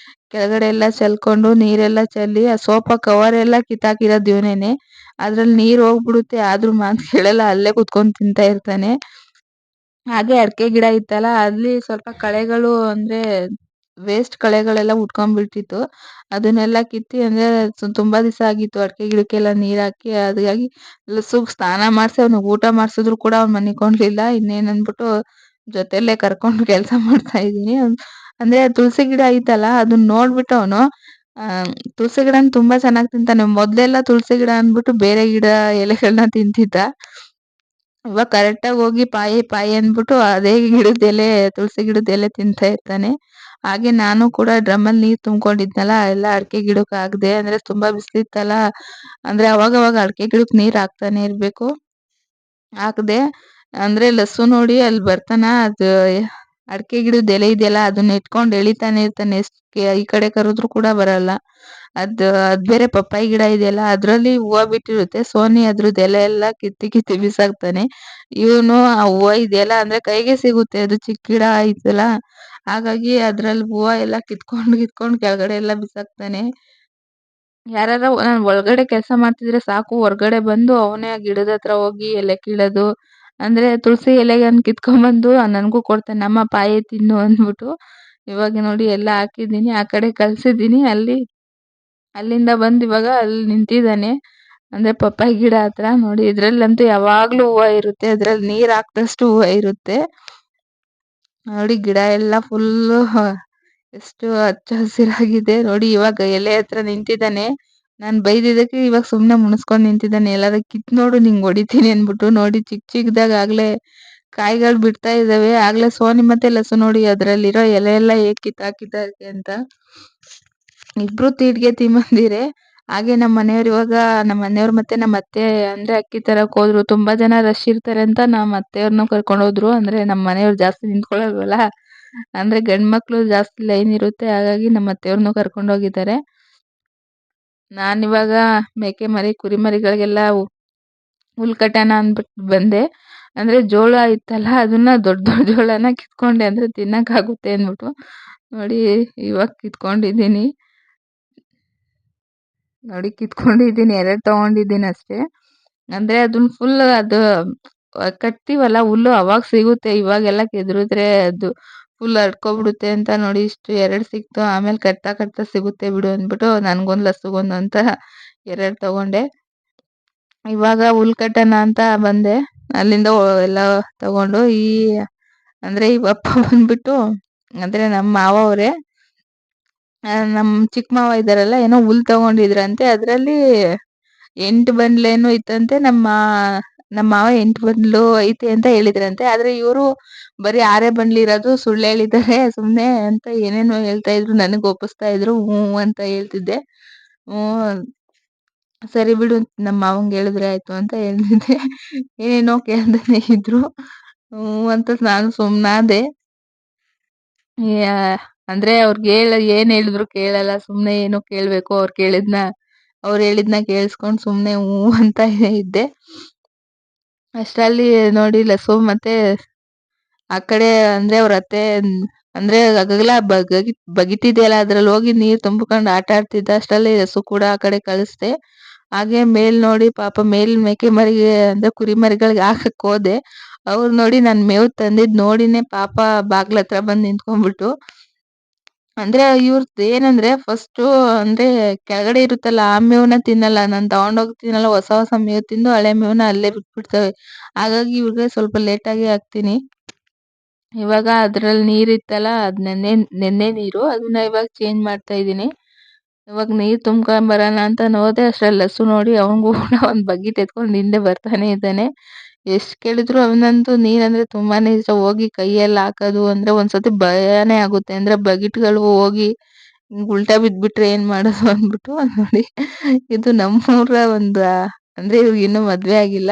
[SPEAKER 1] ಕೆಳಗಡೆ ಎಲ್ಲ ಚೆಲ್ಕೊಂಡು ನೀರೆಲ್ಲ ಚೆಲ್ಲಿ ಆ ಸೋಫಾ ಕವರ್ ಎಲ್ಲ ಕಿತ್ತಾಕಿರೋದು ಇವನೇನೆ. ಅದ್ರಲ್ಲಿ ನೀರ್ ಹೋಗ್ಬಿಡುತ್ತೆ, ಆದ್ರೂ ಮಾತ್ ಕೇಳಲ್ಲ, ಅಲ್ಲೇ ಕುತ್ಕೊಂಡ್ ತಿಂತಾ ಇರ್ತಾನೆ. ಹಾಗೆ ಅಡಕೆ ಗಿಡ ಇತ್ತಲ್ಲ, ಅಲ್ಲಿ ಸ್ವಲ್ಪ ಕಳೆಗಳು ಅಂದ್ರೆ ವೇಸ್ಟ್ ಕಳೆಗಳೆಲ್ಲ ಉಟ್ಕೊಂಡ್ಬಿಟ್ಟಿತ್ತು. ಅದನ್ನೆಲ್ಲ ಕಿತ್ತಿ ಅಂದ್ರೆ ತುಂಬಾ ದಿವಸ ಆಗಿತ್ತು ಅಡಕೆ ಗಿಡಕ್ಕೆಲ್ಲ ನೀರ್ ಹಾಕಿ. ಹಾಗಾಗಿ ಲಸುಗ್ ಸ್ನಾನ ಮಾಡ್ಸಿ ಅವ್ನಿಗೆ ಊಟ ಮಾಡ್ಸಿದ್ರು ಕೂಡ ಅವ್ನ್ ಮನಿಕೊಂಡ್ಲಿಲ್ಲ. ಇನ್ನೇನ್ ಅನ್ಬಿಟ್ಟು ಜೊತೆಯಲ್ಲೇ ಕರ್ಕೊಂಡು ಕೆಲ್ಸ ಮಾಡ್ತಾ ಇದೀನಿ. ಅಂದ್ರೆ ತುಳಸಿ ಗಿಡ ಐತಲ್ಲ ಅದನ್ನ ನೋಡ್ಬಿಟ್ಟು ಅವನು ತುಳಸಿ ಗಿಡನ ತುಂಬಾ ಚೆನ್ನಾಗ್ ತಿಂತಾನೆ. ಮೊದ್ಲೆಲ್ಲ ತುಳಸಿ ಗಿಡ ಅಂದ್ಬಿಟ್ಟು ಬೇರೆ ಗಿಡ ಎಲೆಗಳನ್ನ ತಿಂತಿದ್ದ. ಇವಾಗ ಕರೆಕ್ಟಾಗಿ ಹೋಗಿ ಪಾಯಿ ಪಾಯಿ ಅಂದ್ಬಿಟ್ಟು ಅದೇ ಗಿಡದ ಎಲೆ, ತುಳಸಿ ಗಿಡದ ಎಲೆ ತಿಂತಾ ಇರ್ತಾನೆ. ಹಾಗೆ ನಾನು ಕೂಡ ಡ್ರಮ್ಮಲ್ಲಿ ನೀರ್ ತುಂಬ್ಕೊಂಡಿದ್ನಲ್ಲ ಎಲ್ಲ ಅಡಕೆ ಗಿಡಕ್ಕೆ ಹಾಕ್ದೆ. ಅಂದ್ರೆ ತುಂಬಾ ಬಿಸ್ಲಿತ್ತಲ್ಲ, ಅಂದ್ರೆ ಅವಾಗವಾಗ ಅಡಕೆ ಗಿಡಕ್ಕೆ ನೀರ್ ಹಾಕ್ತಾನೆ ಇರ್ಬೇಕು. ಹಾಕ್ದೆ. ಅಂದ್ರೆ ಲಸ್ಸು ನೋಡಿ ಅಲ್ಲಿ ಬರ್ತಾನ, ಅದು ಅಡಿಕೆ ಗಿಡದ ಎಲೆ ಇದೆಯಲ್ಲ ಅದನ್ನ ಎತ್ಕೊಂಡು ಎಳಿತಾನೆ ಇರ್ತಾನೆ. ಈ ಕಡೆ ಕರೆದ್ರು ಕೂಡ ಬರಲ್ಲ. ಅದ್ ಬೇರೆ ಪಪ್ಪಾಯಿ ಗಿಡ ಇದೆಯಲ್ಲ ಅದ್ರಲ್ಲಿ ಹೂವ ಬಿಟ್ಟಿರುತ್ತೆ. ಸೋನಿ ಅದ್ರದ್ದು ಎಲೆ ಎಲ್ಲ ಕಿತ್ತಿ ಕಿತ್ತಿ ಬಿಸಾಕ್ತಾನೆ. ಇವನು ಆ ಹೂವ ಇದೆಯಲ್ಲ ಅಂದ್ರೆ ಕೈಗೆ ಸಿಗುತ್ತೆ, ಅದು ಚಿಕ್ಕ ಗಿಡ ಐತಲ್ಲ, ಹಾಗಾಗಿ ಅದ್ರಲ್ಲಿ ಹೂವ ಎಲ್ಲ ಕಿತ್ಕೊಂಡು ಕಿತ್ಕೊಂಡು ಕೆಳಗಡೆ ಎಲ್ಲ ಬಿಸಾಕ್ತಾನೆ. ಯಾರಾರ ನಾನು ಒಳಗಡೆ ಕೆಲಸ ಮಾಡ್ತಿದ್ರೆ ಸಾಕು, ಹೊರಗಡೆ ಬಂದು ಅವನೇ ಆ ಗಿಡದ ಹತ್ರ ಹೋಗಿ ಎಲೆ ಕೀಳೋದು. ಅಂದ್ರೆ ತುಳಸಿ ಎಲೆಗನ್ ಕಿತ್ಕೊಂಡ್ಬಂದು ನನಗೂ ಕೊಡ್ತಾನೆ, ನಮ್ಮ ಪಾಯೆ ತಿನ್ನು ಅಂದ್ಬಿಟ್ಟು. ಇವಾಗ ನೋಡಿ ಎಲ್ಲ ಹಾಕಿದ್ದೀನಿ, ಆ ಕಡೆ ಕಳ್ಸಿದ್ದೀನಿ. ಅಲ್ಲಿಂದ ಬಂದು ಇವಾಗ ಅಲ್ಲಿ ನಿಂತಿದ್ದಾನೆ, ಅಂದ್ರೆ ಪಪ್ಪಾಯಿ ಗಿಡ ಹತ್ರ. ನೋಡಿ ಇದ್ರಲ್ಲಂತೂ ಯಾವಾಗ್ಲೂ ಹೂವ ಇರುತ್ತೆ, ಅದ್ರಲ್ಲಿ ನೀರ್ ಹಾಕ್ದಷ್ಟು ಹೂವ ಇರುತ್ತೆ. ನೋಡಿ ಗಿಡ ಎಲ್ಲ ಫುಲ್ಲು ಎಷ್ಟು ಹಚ್ಚ ಹಸಿರಾಗಿದೆ ನೋಡಿ. ಇವಾಗ ಎಲೆ ಹತ್ರ ನಿಂತಿದ್ದಾನೆ. ನಾನ್ ಬೈದಿದ್ದಕ್ಕೆ ಇವಾಗ ಸುಮ್ನೆ ಮುಣಿಸ್ಕೊಂಡ್ ನಿಂತಿದ್ದಾನೆ. ಎಲ್ಲಾರು ಕಿತ್ ನೋಡು ನಿಂಗ್ ಹೊಡಿತೀನಿ ಅನ್ಬಿಟ್ಟು. ನೋಡಿ ಚಿಕ್ಕ ಚಿಕ್ಕದಾಗ ಆಗ್ಲೇ ಕಾಯಿಗಳು ಬಿಡ್ತಾ ಇದಾವೆ. ಆಗ್ಲೇ ಸೋನಿ ಮತ್ತೆ ಲಸು ನೋಡಿ ಅದ್ರಲ್ಲಿರೋ ಎಲೆ ಎಲ್ಲ ಹೇಗ್ ಕಿತ್ತಾಕಿದ್ದಾರೆ ಅಂತ. ಇಬ್ರು ತೀಟ್ಗೆ ತಿಮ್ಮಂದಿರೆ. ಹಾಗೆ ನಮ್ಮ ಮನೆಯವ್ರು ಮತ್ತೆ ನಮ್ಮ ಅತ್ತೆ ಅಂದ್ರೆ ಅಕ್ಕಿ ತರಕ್ ಹೋದ್ರು. ತುಂಬಾ ಜನ ರಶ್ ಇರ್ತಾರೆ ಅಂತ ನಮ್ಮ ಅತ್ತೆಯವ್ರನ್ನ ಕರ್ಕೊಂಡು ಹೋದ್ರು. ಅಂದ್ರೆ ನಮ್ಮ ಮನೆಯವ್ರು ಜಾಸ್ತಿ ನಿಂತ್ಕೊಳ್ಳಲ್ವಲ್ಲ, ಅಂದ್ರೆ ಗಂಡ್ ಮಕ್ಳು ಜಾಸ್ತಿ ಲೈನ್ ಇರುತ್ತೆ, ಹಾಗಾಗಿ ನಮ್ಮ ಅತ್ತೆಯವ್ರನ್ನು ಕರ್ಕೊಂಡು ಹೋಗಿದ್ದಾರೆ. ನಾನಿವಾಗ ಮೇಕೆ ಮರಿ ಕುರಿ ಮರಿಗಳಿಗೆಲ್ಲ ಹುಲ್ ಕಟ್ಟೋಣ ಅಂದ್ಬಿಟ್ಟು ಬಂದೆ. ಅಂದ್ರೆ ಜೋಳ ಇತ್ತಲ್ಲ, ಅದನ್ನ ದೊಡ್ಡ ದೊಡ್ಡ ಜೋಳನ ಕಿತ್ಕೊಂಡೆ, ಅಂದ್ರೆ ತಿನ್ನಕ್ಕಾಗುತ್ತೆ ಅಂದ್ಬಿಟ್ಟು. ನೋಡಿ ಇವಾಗ ಕಿತ್ಕೊಂಡಿದ್ದೀನಿ. ನೋಡಿ ಕಿತ್ಕೊಂಡಿದ್ದೀನಿ, 2 ತಗೊಂಡಿದ್ದೀನಿ ಅಷ್ಟೇ. ಅಂದ್ರೆ ಅದನ್ನ ಫುಲ್ ಅದು ಕಟ್ತೀವಲ್ಲ ಹುಲ್ಲು, ಅವಾಗ ಸಿಗುತ್ತೆ. ಇವಾಗೆಲ್ಲ ಕೆದ್ರಿದ್ರೆ ಅದು ಫುಲ್ ಹರ್ಡ್ಕೊಬಿಡುತ್ತೆ ಅಂತ ನೋಡಿ ಇಷ್ಟು 2 ಸಿಕ್ತು. ಆಮೇಲೆ ಕಟ್ತಾ ಕಟ್ತಾ ಸಿಗುತ್ತೆ ಬಿಡು ಅಂದ್ಬಿಟ್ಟು ನನ್ಗೊಂದು ಲಸುಗೊಂದು ಅಂತ 2 ತಗೊಂಡೆ. ಇವಾಗ ಹುಲ್ ಕಟ್ಟೋಣ ಅಂತ ಬಂದೆ. ಅಲ್ಲಿಂದ ಎಲ್ಲ ತಗೊಂಡು ಅಂದ್ರೆ ಈ ಅಪ್ಪ ಬಂದ್ಬಿಟ್ಟು, ಅಂದ್ರೆ ನಮ್ಮ ಮಾವ ಅವರೇ, ನಮ್ ಚಿಕ್ಕ ಮಾವ ಇದಾರಲ್ಲ, ಏನೋ ಹುಲ್ ತಗೊಂಡಿದ್ರಂತೆ. ಅದ್ರಲ್ಲಿ 8 ಬಂಡ್ಲೇನೋ ಇತ್ತಂತೆ. ನಮ್ಮ ಮಾವ 8 ಬಂಡ್ಲು ಐತೆ ಅಂತ ಹೇಳಿದ್ರಂತೆ. ಆದ್ರೆ ಇವರು ಬರೀ 6 ಬಂಡ್ಲಿ ಇರೋದು, ಸುಳ್ಳು ಹೇಳಿದ್ದಾರೆ ಸುಮ್ನೆ ಅಂತ ಏನೇನೋ ಹೇಳ್ತಾ ಇದ್ರು. ನನಗ್ ಒಪ್ಪಿಸ್ತಾ ಇದ್ರು. ಅಂತ ಹೇಳ್ತಿದ್ದೆ. ಹ್ಮ್ ಸರಿ ಬಿಡು, ನಮ್ಮ ಮಾವಂಗ್ ಹೇಳಿದ್ರೆ ಆಯ್ತು ಅಂತ ಹೇಳ್ತಿದ್ದೆ. ಏನೇನೋ ಕೇಳ್ತಾನೆ ಇದ್ರು. ಅಂತ ನಾನು ಸುಮ್ನಾದೆ. ಅಂದ್ರೆ ಅವ್ರಿಗೆ ಏನ್ ಹೇಳಿದ್ರು ಕೇಳಲ್ಲ, ಸುಮ್ನೆ ಏನೋ ಕೇಳ್ಬೇಕು. ಅವ್ರು ಹೇಳಿದ್ನ ಕೇಳಿಸ್ಕೊಂಡ್ ಸುಮ್ನೆ ಅಂತ ಇದ್ದೆ. ಅಷ್ಟ್ರಲ್ಲಿ ನೋಡಿ ಲಸು ಮತ್ತೆ ಆ ಕಡೆ ಅಂದ್ರೆ ಅವ್ರ ಅತ್ತೆ ಅಂದ್ರೆ ಅಗಲ ಬಗಿತಿದೆಯಲ್ಲ, ಅದ್ರಲ್ಲಿ ಹೋಗಿ ನೀರ್ ತುಂಬ್ಕೊಂಡು ಆಟ ಆಡ್ತಿದ್ದ. ಅಷ್ಟ್ರಲ್ಲಿ ಲಸು ಕೂಡ ಆ ಕಡೆ ಕಳಿಸ್ದೆ. ಹಾಗೆ ಮೇಲ್ ನೋಡಿ ಪಾಪ ಮೇಲ್ ಮೇಕೆ ಮರಿಗೆ ಅಂದ್ರೆ ಕುರಿ ಮರಿಗಳಿಗೆ ಹಾಕಕ್ ಹೋದೆ. ಅವ್ರು ನೋಡಿ ನಾನ್ ಮೇವ್ ತಂದಿದ್ ನೋಡಿನೇ ಪಾಪ ಬಾಗ್ಲ ಹತ್ರ ಬಂದ್ ನಿಂತ್ಕೊಂಡ್ಬಿಟ್ಟು. ಅಂದ್ರೆ ಇವ್ರದ್ದು ಏನಂದ್ರೆ ಫಸ್ಟು ಅಂದ್ರೆ ಕೆಳಗಡೆ ಇರುತ್ತಲ್ಲ ಆ ಮೇವ್ನ ತಿನ್ನಲ್ಲ, ನಾನ್ ತಗೊಂಡೋಗ್ತೀನಲ್ಲ ಹೊಸ ಹೊಸ ಮೇವ್ ತಿಂದು ಹಳೆ ಮೇವ್ನ ಅಲ್ಲೇ ಬಿಟ್ಬಿಡ್ತವೆ. ಹಾಗಾಗಿ ಇವ್ರಿಗೆ ಸ್ವಲ್ಪ ಲೇಟಾಗಿ ಹಾಕ್ತೀನಿ. ಇವಾಗ ಅದ್ರಲ್ಲಿ ನೀರಿತ್ತಲ್ಲ, ಅದ್ ನೆನ್ನೆ ನೀರು, ಅದನ್ನ ಇವಾಗ ಚೇಂಜ್ ಮಾಡ್ತಾ ಇದೀನಿ. ಇವಾಗ ನೀರ್ ತುಂಬ್ಕೊಂಬರೋಣ ಅಂತ ನೋದೆ, ಅಷ್ಟ್ರಲ್ಲಿ ಲಸು ನೋಡಿ ಅವನಿಗೂ ಕೂಡ ಒಂದ್ ಬಕೆಟ್ ಎತ್ಕೊಂಡು ಹಿಂದೆ ಬರ್ತಾನೆ ಇದ್ದಾನೆ. ಎಷ್ಟ್ ಕೇಳಿದ್ರು ಅವನಂತೂ ನೀರಂದ್ರೆ ತುಂಬಾನೇ ಇಷ್ಟ. ಹೋಗಿ ಕೈಯಲ್ಲಿ ಹಾಕೋದು ಅಂದ್ರೆ ಒಂದ್ಸತಿ ಭಯನೇ ಆಗುತ್ತೆ. ಅಂದ್ರೆ ಬಕೆಟ್ಗಳು ಹೋಗಿ ಉಲ್ಟಾ ಬಿದ್ಬಿಟ್ರೆ ಏನ್ ಮಾಡೋದು ಅಂದ್ಬಿಟ್ಟು. ನೋಡಿ ಇದು ನಮ್ಮೂರ ಅಂದ್ರೆ ಇವ್ರಿಗೆ ಇನ್ನೂ ಮದ್ವೆ ಆಗಿಲ್ಲ.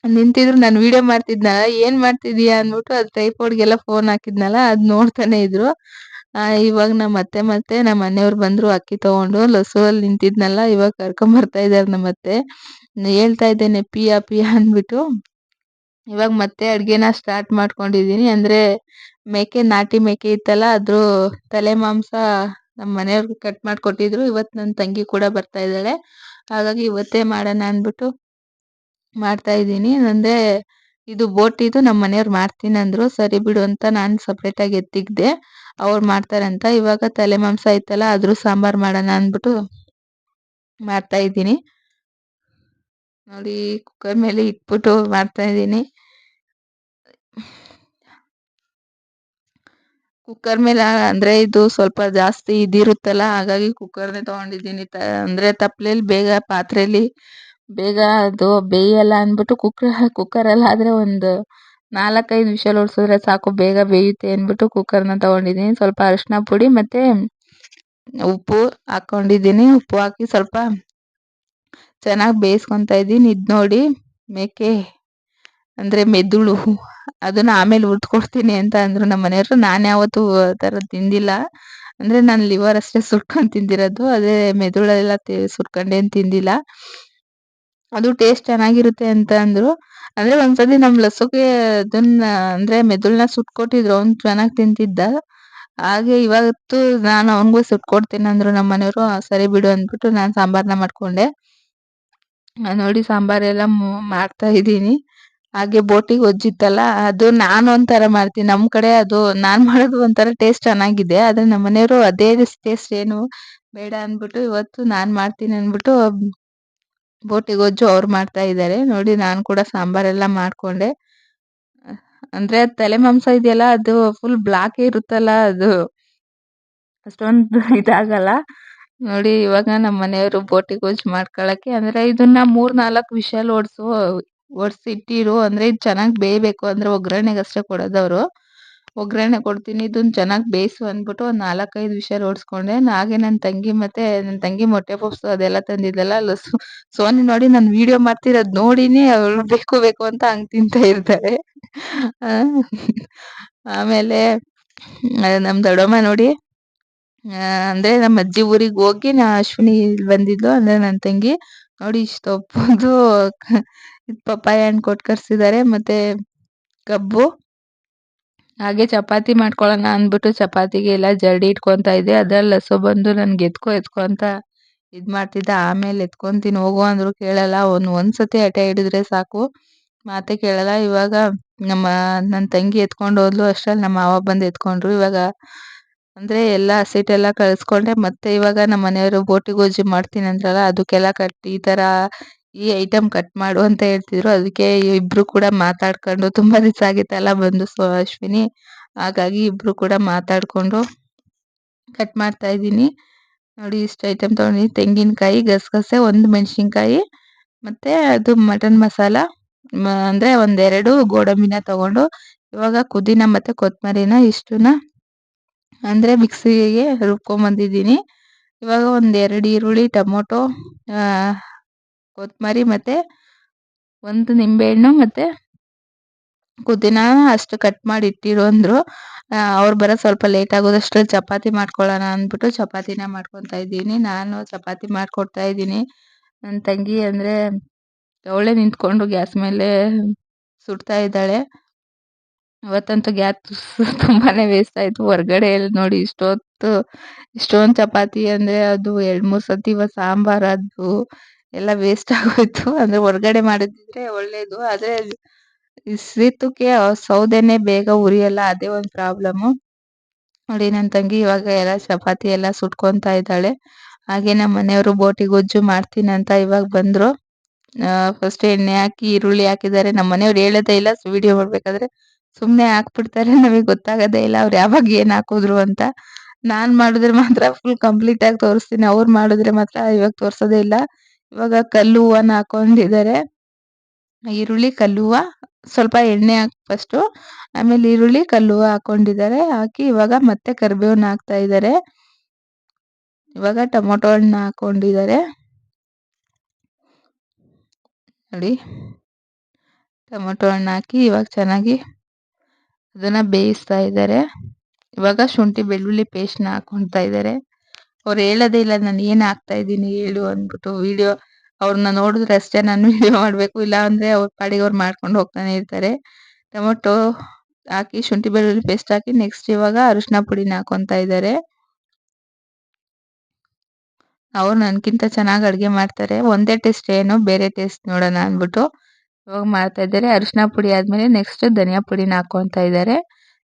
[SPEAKER 1] ನಿಂತಿದ್ರು, ನಾನು ವಿಡಿಯೋ ಮಾಡ್ತಿದ್ನಲ್ಲ, ಏನ್ ಮಾಡ್ತಿದೀಯ ಅಂದ್ಬಿಟ್ಟು ಅದು ಟ್ರೈಪೋಡ್ಗೆಲ್ಲ ಫೋನ್ ಹಾಕಿದ್ನಲ್ಲ, ಅದ್ ನೋಡ್ತಾನೆ ಇದ್ರು. ಇವಾಗ ನಮ್ಮ ಅತ್ತೆ ಮತ್ತೆ ನಮ್ಮ ಮನೆಯವ್ರು ಬಂದ್ರು ಅಕ್ಕಿ ತಗೊಂಡು. ಲಸು ಅಲ್ಲಿ ನಿಂತಿದ್ನಲ್ಲ, ಇವಾಗ ಕರ್ಕೊಂಡ್ ಬರ್ತಾ ಇದಾರೆ ನಮ್ಮ ಅತ್ತೆ. ಹೇಳ್ತಾ ಇದ್ದೇನೆ ಪಿಯಾ ಪಿಯಾ ಅಂದ್ಬಿಟ್ಟು. ಇವಾಗ ಮತ್ತೆ ಅಡ್ಗೆನ ಸ್ಟಾರ್ಟ್ ಮಾಡ್ಕೊಂಡಿದೀನಿ. ಅಂದ್ರೆ ನಾಟಿ ಮೇಕೆ ಇತ್ತಲ್ಲ, ಅದ್ರ ತಲೆ ಮಾಂಸ ನಮ್ಮ ಮನೆಯವ್ರಿಗೆ ಕಟ್ ಮಾಡ್ಕೊಟ್ಟಿದ್ರು. ಇವತ್ ನನ್ ತಂಗಿ ಕೂಡ ಬರ್ತಾ ಇದ್ದಾಳೆ, ಹಾಗಾಗಿ ಇವತ್ತೇ ಮಾಡೋಣ ಅಂದ್ಬಿಟ್ಟು ಮಾಡ್ತಾ ಇದ್ದೀನಿ. ಅಂದ್ರೆ ಇದು ಬೋಟಿದು ನಮ್ಮ ಮನೆಯವ್ರು ಮಾಡ್ತೀನಿ ಅಂದ್ರು. ಸರಿ ಬಿಡು ಅಂತ ನಾನು ಸಪ್ರೇಟ್ ಆಗಿ ಎತ್ತಿಗ್ದೆ, ಅವ್ರು ಮಾಡ್ತಾರಂತ. ಇವಾಗ ತಲೆ ಮಾಂಸ ಐತಲ್ಲ, ಅದ್ರ ಸಾಂಬಾರ್ ಮಾಡೋಣ ಅಂದ್ಬಿಟ್ಟು ಮಾಡ್ತಾ ಇದ್ದೀನಿ. ನೋಡಿ ಕುಕ್ಕರ್ ಮೇಲೆ ಇಟ್ಬಿಟ್ಟು ಮಾಡ್ತಾ ಇದ್ದೀನಿ. ಕುಕ್ಕರ್ ಮೇಲೆ ಅಂದ್ರೆ ಇದು ಸ್ವಲ್ಪ ಜಾಸ್ತಿ ಇದಿರುತ್ತಲ್ಲ, ಹಾಗಾಗಿ ಕುಕ್ಕರ್ನೇ ತಗೊಂಡಿದ್ದೀನಿ. ಅಂದ್ರೆ ತಪ್ಲೆಲಿ ಬೇಗ, ಪಾತ್ರೆಲಿ ಬೇಗ ಅದು ಬೇಯಲ್ಲ ಅಂದ್ಬಿಟ್ಟು ಕುಕ್ಕರಲ್ಲಿ ಆದ್ರೆ ಒಂದು 4-5 ವಿಷಲ್ ಹೊಡ್ಸಿದ್ರೆ ಸಾಕು, ಬೇಗ ಬೇಯುತ್ತೆ ಅಂದ್ಬಿಟ್ಟು ಕುಕ್ಕರ್ನ ತಗೊಂಡಿದ್ದೀನಿ. ಸ್ವಲ್ಪ ಅರಿಶಿನ ಪುಡಿ ಮತ್ತೆ ಉಪ್ಪು ಹಾಕೊಂಡಿದ್ದೀನಿ. ಉಪ್ಪು ಹಾಕಿ ಸ್ವಲ್ಪ ಚೆನ್ನಾಗಿ ಬೇಯಿಸ್ಕೊತಾ ಇದ್ದೀನಿ. ಇದ್ ನೋಡಿ ಮೇಕೆ ಅಂದ್ರೆ ಮೆದುಳು ಅದನ್ನ ಆಮೇಲೆ ಹುರ್ದ್ಕೊಡ್ತೀನಿ ಅಂತ ಅಂದ್ರು ನಮ್ಮ ಮನೆಯವರು. ನಾನು ಯಾವತ್ತೂ ಆ ಥರ ತಿಂದಿಲ್ಲ. ಅಂದ್ರೆ ನಾನು ಲಿವರ್ ಅಷ್ಟೇ ಸುಟ್ಕೊಂಡ್ ತಿಂದಿರೋದು. ಅದೇ ಮೆದುಳೆಲ್ಲ ಸುಟ್ಕೊಂಡೇನ್ ತಿಂದಿಲ್ಲ. ಅದು ಟೇಸ್ಟ್ ಚೆನ್ನಾಗಿರುತ್ತೆ ಅಂತ ಅಂದ್ರು. ಅಂದ್ರೆ ಒಂದ್ಸತಿ ನಮ್ ಲಸುಗೆ ಅದನ್ನ ಅಂದ್ರೆ ಮೆದುಳನ್ನ ಸುಟ್ಕೊಟ್ಟಿದ್ರು. ಅವ್ನು ಚೆನ್ನಾಗ್ ತಿಂತಿದ್ದ. ಹಾಗೆ ಇವತ್ತು ನಾನು ಅವನಿಗೂ ಸುಟ್ಕೊಡ್ತೀನಿ ಅಂದ್ರು ನಮ್ಮ ಮನೆಯವರು. ಸರಿ ಬಿಡು ಅಂದ್ಬಿಟ್ಟು ನಾನು ಸಾಂಬಾರ್ನ ಮಾಡ್ಕೊಂಡೆ. ನೋಡಿ ಸಾಂಬಾರೆಲ್ಲ ಮಾಡ್ತಾ ಇದ್ದೀನಿ. ಹಾಗೆ ಬೋಟಿ ಗೊಜ್ಜಿತ್ತಲ್ಲ, ಅದು ನಾನು ಒಂಥರ ಮಾಡ್ತೀನಿ. ನಮ್ ಕಡೆ ಅದು ನಾನ್ ಮಾಡೋದು ಒಂಥರ ಟೇಸ್ಟ್ ಚೆನ್ನಾಗಿದೆ. ಆದ್ರೆ ನಮ್ಮ ಮನೆಯವರು ಅದೇ ಟೇಸ್ಟ್ ಏನು ಬೇಡ ಅಂದ್ಬಿಟ್ಟು ಇವತ್ತು ನಾನ್ ಮಾಡ್ತೀನಿ ಅಂದ್ಬಿಟ್ಟು ಬೋಟಿ ಗೊಜ್ಜು ಅವ್ರು ಮಾಡ್ತಾ ಇದ್ದಾರೆ. ನೋಡಿ ನಾನು ಕೂಡ ಸಾಂಬಾರೆಲ್ಲ ಮಾಡ್ಕೊಂಡೆ. ಅಂದ್ರೆ ತಲೆ ಮಾಂಸ ಇದೆಯಲ್ಲ, ಅದು ಫುಲ್ ಬ್ಲಾಕ್ ಇರುತ್ತಲ್ಲ, ಅದು ಅಷ್ಟೊಂದು ಇದಾಗಲ್ಲ. ನೋಡಿ ಇವಾಗ ನಮ್ಮ ಮನೆಯವರು ಬೋಟಿ ಗೊಜ್ಜು ಮಾಡ್ಕೊಳಕ್ಕೆ ಅಂದ್ರೆ ಇದನ್ನ 3-4 ವಿಷಲ್ ಹೊಡ್ಸಿಟ್ಟಿರು. ಅಂದ್ರೆ ಇದು ಚೆನ್ನಾಗಿ ಬೇಯಬೇಕು. ಅಂದ್ರೆ ಒಗ್ಗರಣೆಗೆ ಅಷ್ಟೇ ಕೊಡೋದವ್ರು. ಒಗ್ಗರಣೆ ಕೊಡ್ತೀನಿ ಇದನ್ನ ಚೆನ್ನಾಗಿ ಬೇಯಿಸು ಅಂದ್ಬಿಟ್ಟು ಒಂದು 4-5 ವಿಷಲ್ ಹೊಡ್ಸ್ಕೊಂಡೆ. ಹಾಗೆ ನನ್ನ ತಂಗಿ ಮತ್ತೆ ನನ್ನ ತಂಗಿ ಮೊಟ್ಟೆ ಪಪ್ಸು ಅದೆಲ್ಲ ತಂದಿದ್ದಲ್ಲ, ಸೋನಿ ನೋಡಿ ನಾನು ವಿಡಿಯೋ ಮಾಡ್ತಿರೋದು ನೋಡಿನೇ ಅವಳು ಬೇಕು ಬೇಕು ಅಂತ ಹಂಗ್ ತಿಂತಾ ಇರ್ತಾರೆ. ಆ, ಆಮೇಲೆ ನಮ್ ದೊಡ್ಡಮ್ಮ ನೋಡಿ ಅಂದ್ರೆ ನಮ್ಮ ಅಜ್ಜಿ ಊರಿಗೆ ಹೋಗಿ ಅಶ್ವಿನಿ ಇಲ್ಲಿ ಬಂದಿದ್ಲು. ಅಂದ್ರೆ ನನ್ನ ತಂಗಿ ನೋಡಿ ಇಷ್ಟೊಪ್ಪದು ಪಪ್ಪಾಯ ಹಣ್ಣು ಕೊಟ್ಟು ಕರ್ಸಿದ್ದಾರೆ. ಮತ್ತೆ ಕಬ್ಬು. ಹಾಗೆ ಚಪಾತಿ ಮಾಡ್ಕೊಳ್ಳೋಣ ಅಂದ್ಬಿಟ್ಟು ಚಪಾತಿಗೆ ಎಲ್ಲ ಜರಡಿ ಇಟ್ಕೊಂತಾ ಇದ್ದೆ. ಅದ್ರಲ್ಲಿ ಹಸು ಬಂದು ನನ್ಗೆ ಎತ್ಕೊ ಅಂತ ಇದ್ ಮಾಡ್ತಿದ್ದ. ಆಮೇಲೆ ಎತ್ಕೊಂತೀನಿ ಹೋಗು ಅಂದ್ರು ಕೇಳಲ್ಲ. ಒಂದ್ಸತಿ ಹಠ ಹಿಡಿದ್ರೆ ಸಾಕು, ಮಾತೆ ಕೇಳಲ್ಲ. ಇವಾಗ ನನ್ನ ತಂಗಿ ಎತ್ಕೊಂಡು ಹೋದ್ಲು. ಅಷ್ಟ್ರಲ್ಲಿ ನಮ್ಮ ಮಾವ ಬಂದು ಎತ್ಕೊಂಡ್ರು. ಇವಾಗ ಅಂದ್ರೆ ಎಲ್ಲ ಹಸಿಟ್ಟೆಲ್ಲ ಕಳ್ಸ್ಕೊಂಡೆ. ಮತ್ತೆ ಇವಾಗ ನಮ್ಮ ಮನೆಯವರು ಬೋಟಿ ಗೊಜ್ಜು ಮಾಡ್ತೀನಿ ಅಂದ್ರಲ್ಲ, ಅದಕ್ಕೆಲ್ಲ ಈ ತರ ಈ ಐಟಮ್ ಕಟ್ ಮಾಡು ಅಂತ ಹೇಳ್ತಿದ್ರು. ಅದಕ್ಕೆ ಇಬ್ರು ಕೂಡ ಮಾತಾಡ್ಕೊಂಡು ತುಂಬಾ ದಿವಸ ಆಗಿತ್ತಲ್ಲ ಬಂದು ಅಶ್ವಿನಿ, ಹಾಗಾಗಿ ಇಬ್ರು ಕೂಡ ಮಾತಾಡ್ಕೊಂಡು ಕಟ್ ಮಾಡ್ತಾ ಇದ್ದೀನಿ. ನೋಡಿ ಇಷ್ಟು ಐಟಮ್ ತಗೊಂಡಿ: ತೆಂಗಿನಕಾಯಿ, ಗಸಗಸೆ, 1 ಮೆಣಸಿನ್ಕಾಯಿ, ಮತ್ತೆ ಅದು ಮಟನ್ ಮಸಾಲ, ಅಂದ್ರೆ 1-2 ಗೋಡಂಬಿನ ತಗೊಂಡು ಇವಾಗ ಪುದೀನ ಮತ್ತೆ ಕೊತ್ತಂಬರಿನ ಇಷ್ಟನ್ನ ಅಂದ್ರೆ ಮಿಕ್ಸಿಗೆ ರುಬ್ಕೊಂಬಂದಿದ್ದೀನಿ. ಇವಾಗ 1-2 ಈರುಳ್ಳಿ, ಟೊಮೊಟೊ, ಕೊತ್ತಂಬರಿ ಮತ್ತೆ 1 ನಿಂಬೆಹಣ್ಣು ಮತ್ತೆ ಪುದೀನ ಅಷ್ಟು ಕಟ್ ಮಾಡಿ ಇಟ್ಟಿರು ಅಂದ್ರು. ಅವ್ರು ಬರೋ ಸ್ವಲ್ಪ ಲೇಟ್ ಆಗೋದಷ್ಟ್ರಲ್ಲಿ ಚಪಾತಿ ಮಾಡ್ಕೊಳ್ಳೋಣ ಅಂದ್ಬಿಟ್ಟು ಚಪಾತಿನ ಮಾಡ್ಕೊತಾ ಇದ್ದೀನಿ. ನಾನು ಚಪಾತಿ ಮಾಡ್ಕೊಡ್ತಾ ಇದ್ದೀನಿ. ನನ್ನ ತಂಗಿ ಅಂದ್ರೆ ಅವಳೇ ನಿಂತ್ಕೊಂಡು ಗ್ಯಾಸ್ ಮೇಲೆ ಸುಡ್ತಾ ಇದ್ದಾಳೆ. ಅವತ್ತಂತೂ ಗ್ಯಾಸ್ ತುಂಬಾನೇ ವೇಸ್ಟ್ ಆಯ್ತು. ಹೊರ್ಗಡೆ ನೋಡಿ ಇಷ್ಟೊಂದು ಚಪಾತಿ ಅಂದ್ರೆ ಅದು 2-3 ಸತಿ ಇವತ್ತು ಸಾಂಬಾರ್ ಅದು ಎಲ್ಲ ವೇಸ್ಟ್ ಆಗೋಯ್ತು. ಅಂದ್ರೆ ಹೊರ್ಗಡೆ ಮಾಡಿದ್ರೆ ಒಳ್ಳೇದು. ಆದ್ರೆ ಶೀತಕ್ಕೆ ಸೌದೆನೆ ಬೇಗ ಉರಿಯಲ್ಲ, ಅದೇ ಒಂದು ಪ್ರಾಬ್ಲಮ್ಮು. ನೋಡಿ ನನ್ನ ತಂಗಿ ಇವಾಗ ಎಲ್ಲ ಚಪಾತಿ ಎಲ್ಲ ಸುಟ್ಕೊಂತಾ ಇದ್ದಾಳೆ. ಹಾಗೆ ನಮ್ಮ ಮನೆಯವರು ಬೋಟಿ ಗೊಜ್ಜು ಮಾಡ್ತೀನಿ ಅಂತ ಇವಾಗ ಬಂದ್ರು. ಫಸ್ಟ್ ಎಣ್ಣೆ ಹಾಕಿ ಈರುಳ್ಳಿ ಹಾಕಿದ್ದಾರೆ. ನಮ್ಮ ಮನೆಯವ್ರು ಹೇಳೋದೇ ಇಲ್ಲ, ವಿಡಿಯೋ ಮಾಡ್ಬೇಕಾದ್ರೆ ಸುಮ್ಮನೆ ಹಾಕ್ಬಿಡ್ತಾರೆ. ನಮಗೆ ಗೊತ್ತಾಗೋದೇ ಇಲ್ಲ ಅವ್ರು ಯಾವಾಗ ಏನು ಹಾಕಿದ್ರು ಅಂತ. ನಾನು ಮಾಡಿದ್ರೆ ಮಾತ್ರ ಫುಲ್ ಕಂಪ್ಲೀಟ್ ಆಗಿ ತೋರಿಸ್ತೀನಿ. ಅವ್ರು ಮಾಡಿದ್ರೆ ಮಾತ್ರ ಇವಾಗ ತೋರ್ಸೋದೇ ಇಲ್ಲ. ಇವಾಗ ಕಲ್ಲು ಹೂವನ ಹಾಕೊಂಡಿದ್ದಾರೆ. ಈರುಳ್ಳಿ, ಕಲ್ಲು ಹೂವ, ಸ್ವಲ್ಪ ಎಣ್ಣೆ ಹಾಕಿ ಫಸ್ಟು, ಆಮೇಲೆ ಈರುಳ್ಳಿ, ಕಲ್ಲು ಹೂವ ಹಾಕೊಂಡಿದ್ದಾರೆ. ಹಾಕಿ ಇವಾಗ ಮತ್ತೆ ಕರಿಬೇವನ್ನ ಹಾಕ್ತಾ ಇದ್ದಾರೆ. ಇವಾಗ ಟೊಮೊಟೊ ಹಣ್ಣು ಹಾಕೊಂಡಿದ್ದಾರೆ. ನೋಡಿ ಟೊಮೊಟೊ ಹಣ್ಣು ಹಾಕಿ ಇವಾಗ ಚೆನ್ನಾಗಿ ಅದನ್ನ ಬೇಯಿಸ್ತಾ ಇದ್ದಾರೆ. ಇವಾಗ ಶುಂಠಿ ಬೆಳ್ಳುಳ್ಳಿ ಪೇಸ್ಟ್ನ ಹಾಕೊಳ್ತಾ ಇದ್ದಾರೆ. ಅವ್ರು ಹೇಳೋದೇ ಇಲ್ಲ ನಾನು ಏನು ಹಾಕ್ತಾ ಇದ್ದೀನಿ ಹೇಳು ಅಂದ್ಬಿಟ್ಟು. ವಿಡಿಯೋ ಅವ್ರನ್ನ ನೋಡಿದ್ರೆ ಅಷ್ಟೇ ನಾನು ವಿಡಿಯೋ ಮಾಡಬೇಕು, ಇಲ್ಲ ಅಂದರೆ ಅವ್ರ ಪಾಡಿಗೆ ಅವ್ರು ಮಾಡ್ಕೊಂಡು ಹೋಗ್ತಾನೆ ಇರ್ತಾರೆ. ಟೊಮೊಟೊ ಹಾಕಿ ಶುಂಠಿ ಬೆಳ್ಳುಳ್ಳಿ ಪೇಸ್ಟ್ ಹಾಕಿ ನೆಕ್ಸ್ಟ್ ಇವಾಗ ಅರಿಶಿನ ಪುಡಿನ ಹಾಕೊತಾ ಇದ್ದಾರೆ. ಅವ್ರು ನನಗಿಂತ ಚೆನ್ನಾಗಿ ಅಡುಗೆ ಮಾಡ್ತಾರೆ. ಒಂದೇ ಟೇಸ್ಟ್ ಏನು ಬೇರೆ ಟೇಸ್ಟ್ ನೋಡೋಣ ಅಂದ್ಬಿಟ್ಟು ಇವಾಗ ಮಾಡ್ತಾ ಇದ್ದಾರೆ. ಅರಿಶಿನ ಪುಡಿ ಆದಮೇಲೆ ನೆಕ್ಸ್ಟ್ ಧನಿಯಾ ಪುಡಿನ ಹಾಕೊತಾ ಇದ್ದಾರೆ.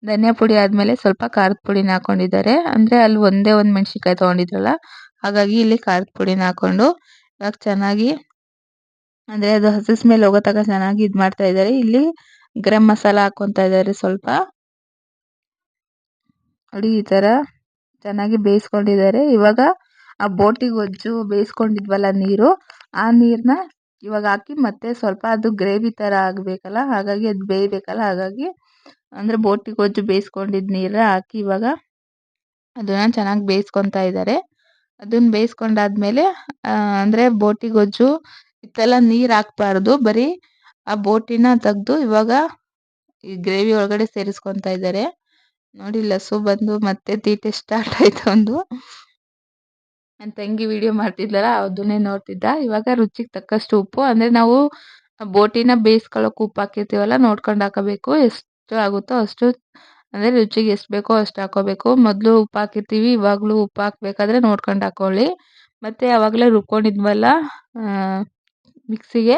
[SPEAKER 1] ಧನಿಯಾ ಪುಡಿ ಆದಮೇಲೆ ಸ್ವಲ್ಪ ಖಾರದ ಪುಡಿನ ಹಾಕೊಂಡಿದ್ದಾರೆ. ಅಂದರೆ ಅಲ್ಲಿ ಒಂದೇ ಒಂದು ಮೆಣಸಿನ್ಕಾಯಿ ತೊಗೊಂಡಿದ್ರಲ್ಲ, ಹಾಗಾಗಿ ಇಲ್ಲಿ ಖಾರದ ಪುಡಿನ ಹಾಕ್ಕೊಂಡು ಇವಾಗ ಚೆನ್ನಾಗಿ ಅಂದರೆ ಅದು ಹಸಿ ಸ್ಮೆಲ್ ಹೋಗೋ ತನಕ ಚೆನ್ನಾಗಿ ಇದು ಮಾಡ್ತಾ ಇದ್ದಾರೆ. ಇಲ್ಲಿ ಗರಂ ಮಸಾಲ ಹಾಕ್ಕೊತಾ ಇದ್ದಾರೆ ಸ್ವಲ್ಪ. ನೋಡಿ ಈ ಥರ ಚೆನ್ನಾಗಿ ಬೇಯಿಸ್ಕೊಂಡಿದ್ದಾರೆ. ಇವಾಗ ಆ ಬೋಟಿ ಗೊಜ್ಜು ಬೇಯಿಸ್ಕೊಂಡಿದ್ವಲ್ಲ ನೀರು, ಆ ನೀರನ್ನ ಇವಾಗ ಹಾಕಿ ಮತ್ತೆ ಸ್ವಲ್ಪ ಅದು ಗ್ರೇವಿ ಥರ ಆಗಬೇಕಲ್ಲ, ಹಾಗಾಗಿ ಅದು ಬೇಯಬೇಕಲ್ಲ, ಹಾಗಾಗಿ ಅಂದರೆ ಬೋಟಿ ಗೊಜ್ಜು ಬೇಯಿಸ್ಕೊಂಡಿದ್ದ ನೀರು ಹಾಕಿ ಇವಾಗ ಅದನ್ನು ಚೆನ್ನಾಗಿ ಬೇಯಿಸ್ಕೊತಾ ಇದ್ದಾರೆ. ಅದನ್ನು ಬೇಯಿಸ್ಕೊಂಡಾದ್ಮೇಲೆ ಅಂದರೆ ಬೋಟಿ ಗೊಜ್ಜು ಇತ್ತೆಲ್ಲ ನೀರು ಹಾಕ್ಬಾರ್ದು, ಬರೀ ಆ ಬೋಟಿನ ತೆಗ್ದು ಇವಾಗ ಈ ಗ್ರೇವಿ ಒಳಗಡೆ ಸೇರಿಸ್ಕೊಂತಾ ಇದ್ದಾರೆ. ನೋಡಿ ಲಸ್ಸು ಬಂದು ಮತ್ತೆ ತೀಟೆ ಸ್ಟಾರ್ಟ್ ಆಯ್ತು ಒಂದು. ನನ್ನ ತಂಗಿ ವಿಡಿಯೋ ಮಾಡ್ತಿದ್ಲಲ್ಲ ಅದನ್ನೇ ನೋಡ್ತಿದ್ದ. ಇವಾಗ ರುಚಿಗೆ ತಕ್ಕಷ್ಟು ಉಪ್ಪು, ಅಂದ್ರೆ ನಾವು ಬೋಟಿನ ಬೇಯಿಸ್ಕೊಳ್ಳೋಕೆ ಉಪ್ಪು ಹಾಕಿರ್ತೀವಲ್ಲ, ನೋಡ್ಕೊಂಡು ಹಾಕಬೇಕು. ಎಷ್ಟು ಆಗುತ್ತೋ ಅಷ್ಟು, ಅಂದ್ರೆ ರುಚಿಗೆ ಎಷ್ಟು ಬೇಕೋ ಅಷ್ಟು ಹಾಕೋಬೇಕು. ಮೊದಲು ಉಪ್ಪು ಹಾಕಿರ್ತೀವಿ, ಇವಾಗಲೂ ಉಪ್ಪು ಹಾಕ್ಬೇಕಾದ್ರೆ ನೋಡ್ಕೊಂಡು ಹಾಕೊಳ್ಳಿ. ಮತ್ತೆ ಅವಾಗಲೇ ರುಬ್ಕೊಂಡಿದ್ವಲ್ಲ ಮಿಕ್ಸಿಗೆ,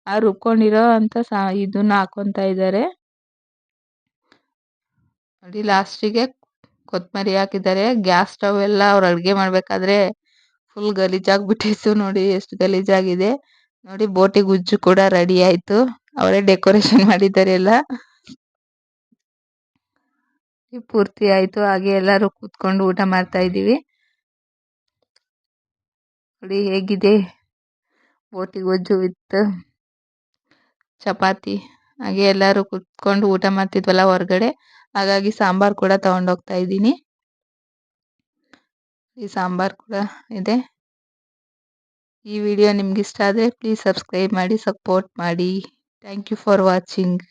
[SPEAKER 1] ಆ ರುಬ್ಕೊಂಡಿರೋ ಅಂತ ಇದನ್ನ ಹಾಕೊತಾ ಇದ್ದಾರೆ. ನೋಡಿ ಲಾಸ್ಟಿಗೆ ಕೊತ್ತಂಬರಿ ಹಾಕಿದ್ದಾರೆ. ಗ್ಯಾಸ್ ಸ್ಟವ್ ಎಲ್ಲ ಅವ್ರು ಅಡುಗೆ ಮಾಡಬೇಕಾದ್ರೆ ಫುಲ್ ಗಲೀಜಾಗ್ಬಿಟ್ಟಿತ್ತು. ನೋಡಿ ಎಷ್ಟು ಗಲೀಜಾಗಿದೆ. ನೋಡಿ ಬೋಟಿ ಗುಜ್ಜು ಕೂಡ ರೆಡಿ ಆಯ್ತು. ಅವರೇ ಡೆಕೋರೇಷನ್ ಮಾಡಿದ್ದಾರೆ ಎಲ್ಲ. ಪೂರ್ತಿ ಆಯ್ತು. ಹಾಗೆ ಎಲ್ಲರೂ ಕೂತ್ಕೊಂಡು ಊಟ ಮಾಡ್ತಾ ಇದ್ದೀವಿ. ನೋಡಿ ಹೇಗಿದೆ ಬೋಟಿ ಗೊಜ್ಜು ವಿತ್ ಚಪಾತಿ. ಹಾಗೆ ಎಲ್ಲರೂ ಕೂತ್ಕೊಂಡು ಊಟ ಮಾಡ್ತಿದ್ವಲ್ಲ ಹೊರಗಡೆ, ಹಾಗಾಗಿ ಸಾಂಬಾರ್ ಕೂಡ ತಗೊಂಡೋಗ್ತಾ ಇದ್ದೀನಿ. ಈ ಸಾಂಬಾರ್ ಕೂಡ ಇದೆ. ಈ ವಿಡಿಯೋ ನಿಮ್ಗೆ ಇಷ್ಟ ಆದರೆ ಪ್ಲೀಸ್ ಸಬ್ಸ್ಕ್ರೈಬ್ ಮಾಡಿ, ಸಪೋರ್ಟ್ ಮಾಡಿ. Thank you for watching.